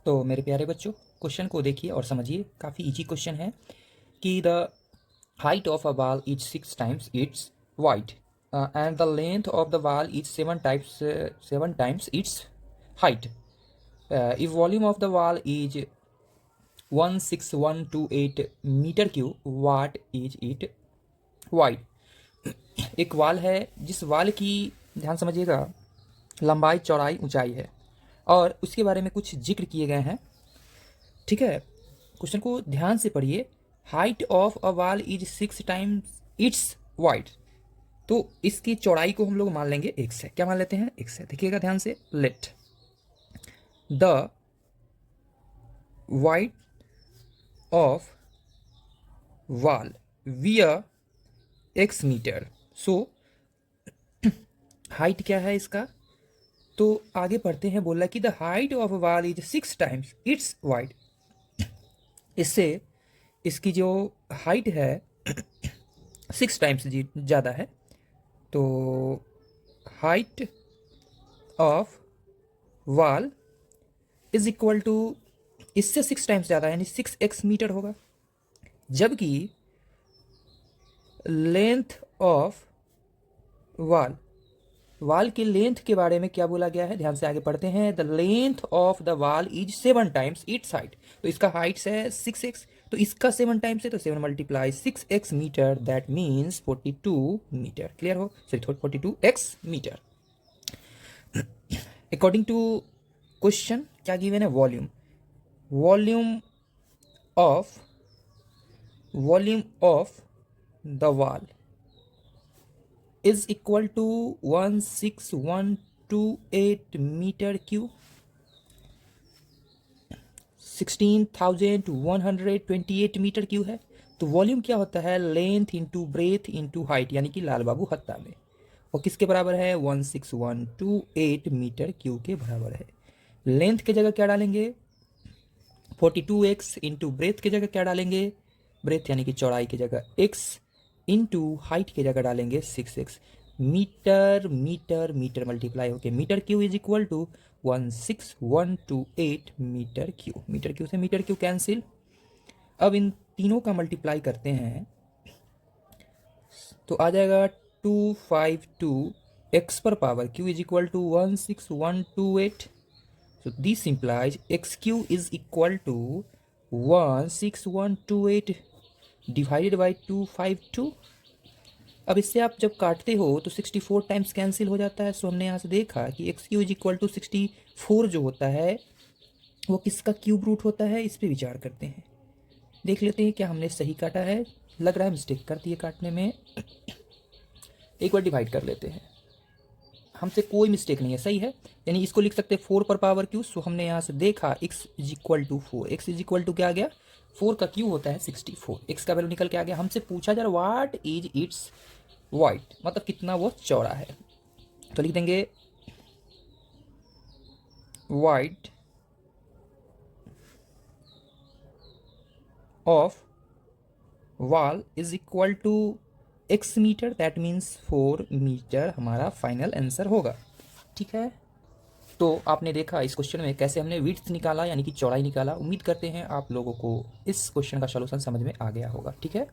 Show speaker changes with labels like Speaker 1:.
Speaker 1: तो मेरे प्यारे बच्चों, क्वेश्चन को देखिए और समझिए। काफ़ी इजी क्वेश्चन है कि the height of a wall is 6 times its wide and the length of the wall is 7 times its height. If volume of the wall is 16128 metre cube, what is it wide. एक wall है जिस वाल की, ध्यान समझिएगा, लंबाई चौड़ाई ऊंचाई है और उसके बारे में कुछ जिक्र किए गए हैं। ठीक है, क्वेश्चन को ध्यान से पढ़िए। Height of a wall is 6 times its wide. तो इसकी चौड़ाई को हम लोग मान लेंगे x है। क्या मान लेते हैं? x है। देखिएगा ध्यान से। Let the wide of wall were x metre. So height क्या है इसका? तो आगे पढ़ते हैं। बोला कि the height of wall is 6 times its wide. इससे इसकी जो हाइट है 6 टाइम्स जी ज़्यादा है। तो height of wall is equal to, इससे 6 टाइम्स ज़्यादा यानी 6x मीटर होगा। जबकि लेंथ ऑफ वॉल, वॉल की लेंथ के बारे में क्या बोला गया है? ध्यान से आगे पढ़ते हैं। The length of the wall is 7 times its height. तो इसका हाइट है 6x, तो इसका 7 टाइम्स है, तो 7 multiply 6x metre, that means 42 metre. Clear हो? Sorry, 42x metre. According to question क्या गिवन है? Volume of volume of the wall is equal to 16128 metre cube, 16,128 metre cube है। तो वॉल्यूम क्या होता है? Length into breadth into height, यानी कि लाल बाबू हत्ता में। और किसके बराबर है? 16128 मीटर क्यूब के बराबर है। लेंथ की जगह क्या डालेंगे? 42x इंटू ब्रेथ की जगह क्या डालेंगे? ब्रेथ यानी कि चौड़ाई की जगह x इंटू हाइट की जगह डालेंगे 6x। Metre metre metre multiply होके metre cube is equal to 16128 metre cube. Metre cube से मीटर क्यू कैंसिल। अब इन तीनों का मल्टीप्लाई करते हैं तो आ जाएगा 252x पर power q is equal to 16128। So this implies xq is equal to 16128 divided by 252। अब इससे आप जब काटते हो तो 64 टाइम्स कैंसिल हो जाता है। सो हमने यहाँ से देखा कि xq इज इक्वल टू 64 जो होता है वो किसका क्यूब रूट होता है? इस पे विचार करते हैं। देख लेते हैं क्या हमने सही काटा है। लग रहा है मिस्टेक कर दिए काटने में। एक बार डिवाइड कर लेते हैं। हमसे कोई मिस्टेक नहीं है, सही है। यानी इसको लिख सकते हैं 4 पर पावर क्यू। सो हमने यहाँ से देखा x is equal to 4। x is equal to क्या आ गया? 4 का क्यू होता है 64। x का वैल्यू निकल के आ गया। हमसे पूछा जा रहा व्हाट इज इट्स वाइड, मतलब कितना वो चौड़ा है। तो लिख देंगे wide of wall is equal to x metre, that means 4 metre हमारा फाइनल आंसर होगा। ठीक है, तो आपने देखा इस क्वेश्चन में कैसे हमने विड्थ निकाला यानी कि चौड़ाई निकाला। उम्मीद करते हैं आप लोगों को इस क्वेश्चन का सॉल्यूशन समझ में आ गया होगा। ठीक है।